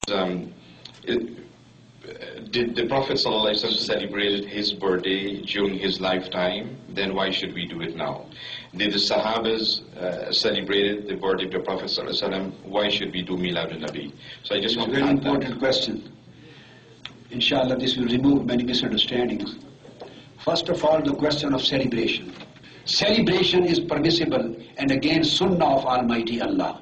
Did the Prophet ﷺ celebrated his birthday during his lifetime? Then why should we do it now? Did the Sahabas celebrated the birthday of the Prophet ﷺ? Why should we do Milad al-Nabi? So I just want to very important question. Inshallah, this will remove many misunderstandings. First of all, the question of celebration. Celebration is permissible and again Sunnah of Almighty Allah.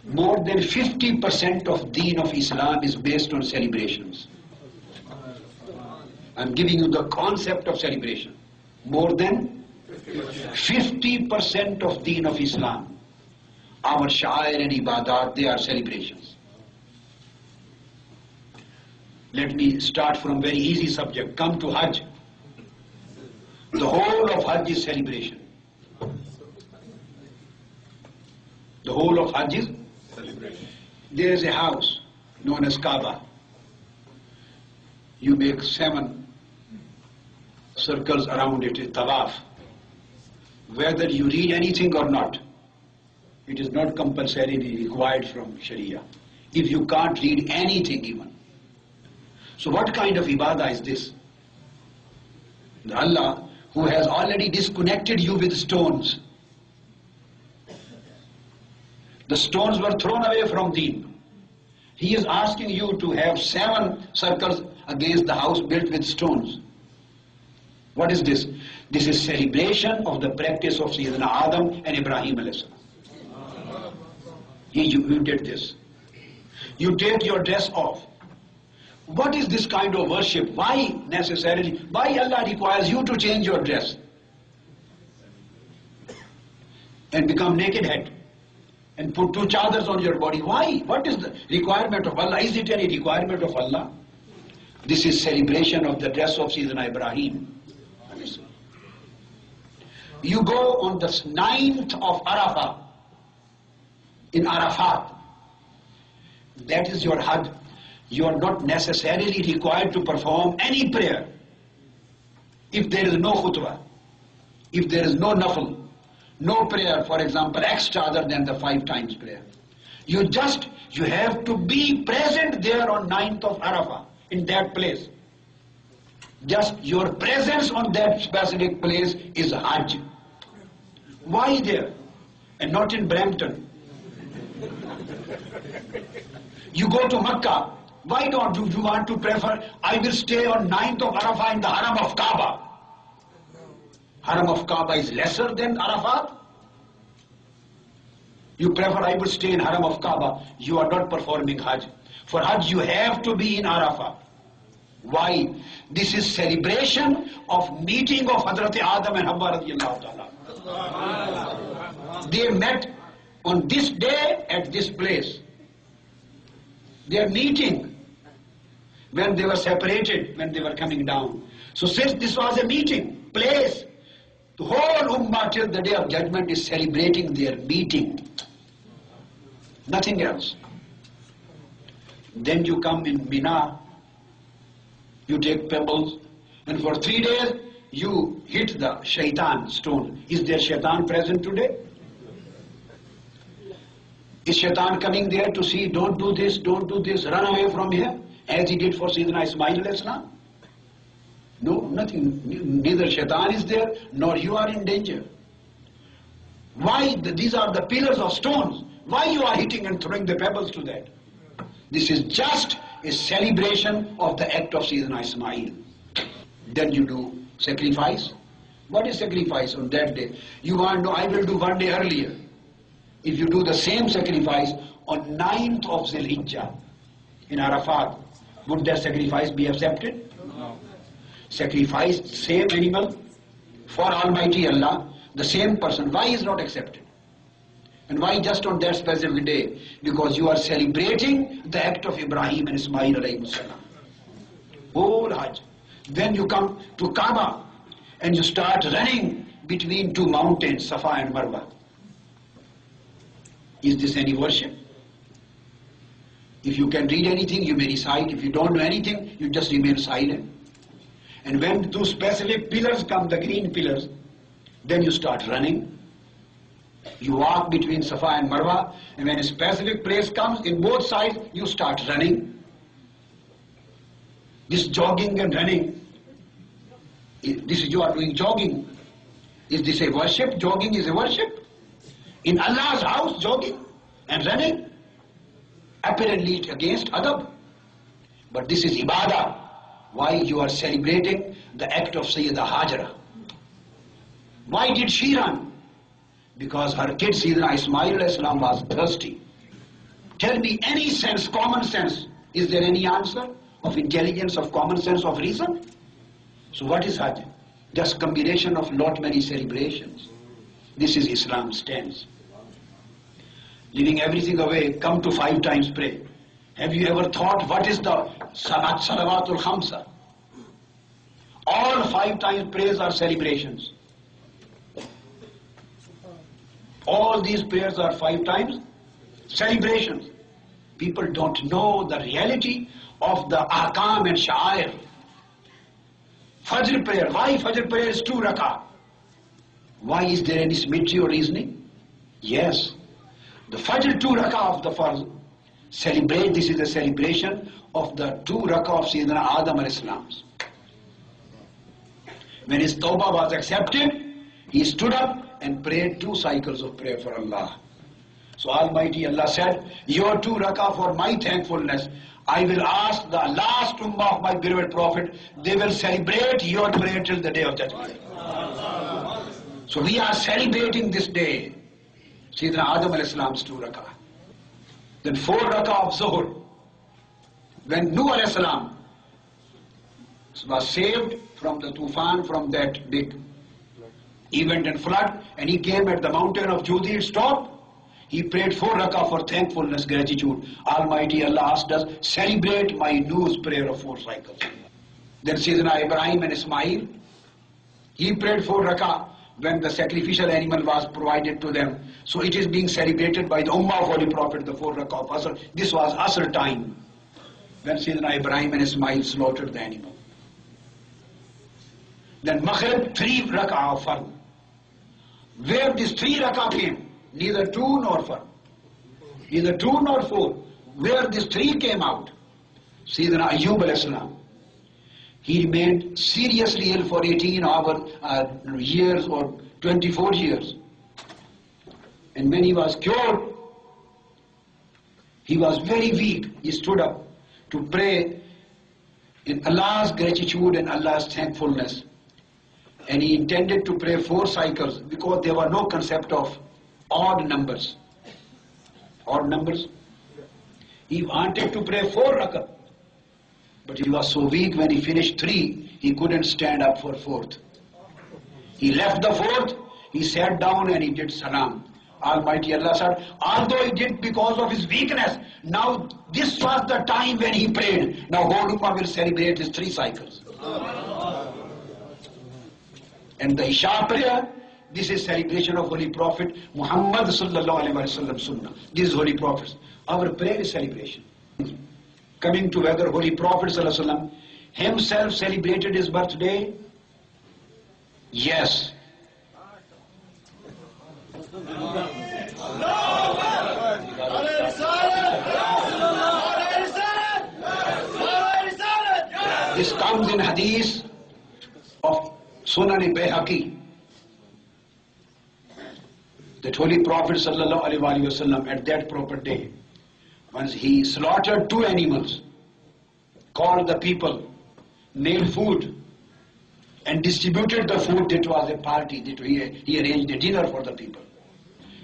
More than 50% of Deen of Islam is based on celebrations. I'm giving you the concept of celebration. More than 50% of Deen of Islam, our Sha'air and Ibadat, they are celebrations. Let me start from very easy subject. Come to Hajj. The whole of Hajj is celebration. The whole of Hajj is celebration. There is a house known as Kaaba. You make 7 circles around it, a tawaf. Whether you read anything or not, it is not compulsorily required from Sharia. If you can't read anything even. So what kind of ibadah is this? The Allah who has already disconnected you with stones. The stones were thrown away from Deen. He is asking you to have 7 circles against the house built with stones. What is this? This is celebration of the practice of Sayyidina Adam and Ibrahim a.s. You did this. You take your dress off. What is this kind of worship? Why necessarily? Why Allah requires you to change your dress and become naked head and put 2 chadars on your body? Why? What is the requirement of Allah? Is it any requirement of Allah? This is celebration of the dress of Sayyidina Ibrahim. You go on the 9th of Arafah in Arafat. That is your Hajj. You are not necessarily required to perform any prayer. If there is no khutbah, if there is no nafl, no prayer, for example, extra other than the 5 times prayer. You have to be present there on 9th of Arafah, in that place. Just your presence on that specific place is Hajj. Why there? And not in Brampton. You go to Makkah. Why don't you want to prefer, I will stay on 9th of Arafah in the Haram of Kaaba? Haram of Kaaba is lesser than Arafat? You prefer, I will stay in Haram of Kaaba. You are not performing Hajj. For Hajj you have to be in Arafah. Why? This is celebration of meeting of Hazrat Adam and Hawwa radiyallahu ta'ala. They met on this day at this place. They are meeting when they were separated, when they were coming down. So since this was a meeting place, the whole Ummah till the day of judgment is celebrating their meeting. Nothing else. Then you come in Mina, you take pebbles, and for 3 days you hit the shaitan stone. Is there shaitan present today? Is shaitan coming there to see, don't do this, run away from here, as he did for Sayyidina Ismail alayhi salam? No, nothing. Neither shaitan is there, nor you are in danger. Why? These are the pillars of stones. Why you are hitting and throwing the pebbles to that? This is just a celebration of the act of Sayyidina Ismail. Then you do sacrifice. What is sacrifice on that day? You want to know, I will do 1 day earlier. If you do the same sacrifice on 9th of Zilhijjah in Arafat, would that sacrifice be accepted? No. Sacrifice same animal for Almighty Allah, the same person. Why is not accepted? And why just on that specific day? Because you are celebrating the act of Ibrahim and Ismail alayhi salam. Whole Hajj. Then you come to Kaaba and you start running between 2 mountains, Safa and Marwa. Is this any worship? If you can read anything, you may recite. If you don't know anything, you just remain silent. And when 2 specific pillars come, the green pillars, then you start running. You walk between Safa and Marwa, and when a specific place comes, in both sides, you start running. This jogging and running, this is you are doing jogging. Is this a worship? Jogging is a worship. In Allah's house, jogging and running, apparently it against adab. But this is ibadah. Why you are celebrating the act of Sayyidah Hajara? Why did she run? Because her kid Sayyidina Ismail alayhi salam was thirsty. Tell me any sense, common sense. Is there any answer of intelligence, of common sense, of reason? So what is Hajj? Just combination of lot many celebrations. This is Islam's stance. Leaving everything away, come to 5 times pray. Have you ever thought what is the Salawatul Khamsa? All 5 times prayers are celebrations. All these prayers are 5 times celebrations. People don't know the reality of the ahkam and sha'air. Fajr prayer. Why Fajr prayer is 2 rak'ah? Why is there any symmetry or reasoning? Yes. The Fajr 2 rak'ah of the Farz. Celebrate, this is a celebration of the 2 rak'ah of Sayyidina Adam alayhi salams. When his tawbah was accepted, he stood up and prayed 2 cycles of prayer for Allah. So Almighty Allah said, your 2 rak'ah for my thankfulness, I will ask the last ummah of my beloved Prophet, they will celebrate your prayer till the day of judgment. So we are celebrating this day, Sayyidina Adam alayhi salam's 2 rak'ah. Then 4 rak'ah of Zuhr. When Nuh alayhi salam was saved from the tufan, from that big event and flood, and he came at the mountain of Judi, stopped. He prayed 4 rak'ah for thankfulness, gratitude. Almighty Allah asked us, celebrate my Nuh's prayer of 4 cycles. Then Sayyidina Ibrahim and Ismail, he prayed 4 rak'ah when the sacrificial animal was provided to them. So it is being celebrated by the Ummah of Holy Prophet, the 4 rak'ah of Asr. This was Asr time, when Sayyidina Ibrahim and Ismail slaughtered the animal. Then Maghrib, 3 rak'ah of Fard. Where this 3 rak'ah came, neither 2 nor 4. Neither 2 nor 4. Where this 3 came out, Sayyidina Ayyub alayhi salam, he remained seriously ill for 18 years or 24 years. And when he was cured, he was very weak. He stood up to pray in Allah's gratitude and Allah's thankfulness. And he intended to pray 4 cycles because there were no concept of odd numbers. Odd numbers. He wanted to pray 4 rak'ah. But he was so weak, when he finished 3, he couldn't stand up for 4th. He left the 4th, he sat down and he did salam. Almighty Allah said, although he did because of his weakness, now this was the time when he prayed. Now whole Ummah will celebrate his 3 cycles. And the Isha prayer, this is celebration of Holy Prophet Muhammad sallallahu alaihi wasallam sunnah. This is Holy Prophet. Our prayer is celebration. Coming to whether Holy Prophet sallallahu alaihi wasallam himself celebrated his birthday? Yes. This comes in hadith of Sunan Bayhaqi, that Holy Prophet sallallahu alaihi wasallam at that proper day, once he slaughtered 2 animals, called the people, made food, and distributed the food. That was a party, that he arranged a dinner for the people.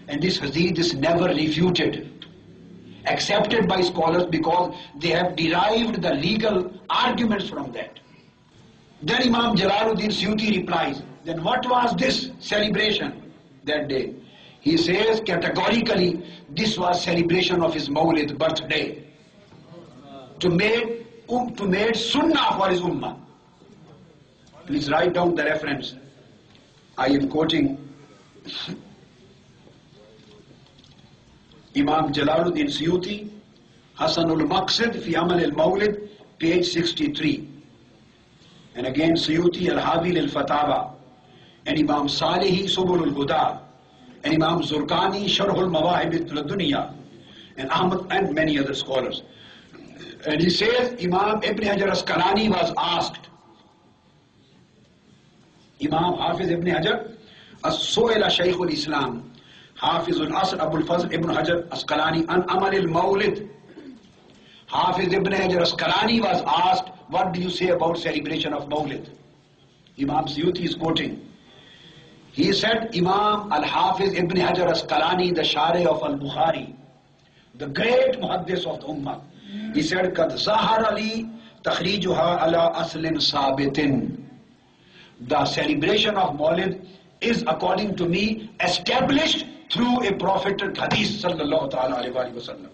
And this hadith is never refuted, accepted by scholars, because they have derived the legal arguments from that. Then Imam Jalaluddin Suyuti replies, then what was this celebration that day? He says categorically, this was celebration of his Mawlid, birthday, to make sunnah for his ummah. Please write down the reference. I am quoting Imam Jalaluddin Suyuti, Hasanul Maqsid fi Amal al-Mawlid, page 63. And again Suyuti al-Habil al-Fatawa, and Imam Salihi Subul al-Huda, and Imam Zurkani, Sharhul Mawahib al-Dunya, and Ahmad and many other scholars. And he says Imam Ibn Hajar Asqalani was asked, Imam Hafiz Ibn Hajar, As-Su'ila Shaykh al-Islam, Hafiz al-Asr Abu al-Fazl Ibn Hajar Asqalani, an Amal al-Mawlid. Hafiz Ibn Hajar Asqalani was asked, what do you say about celebration of Mawlid? Imam Suyuti is quoting. He said, Imam al-Hafiz Ibn Hajar Asqalani, the Shari of al-Bukhari, the great muhaddis of the Ummah, he said, Kad Zahar Ali takhrijuha ala aslin sabitin. The celebration of Mawlid is, according to me, established through a prophetic hadith, sallallahu ta'ala alayhi wa sallam.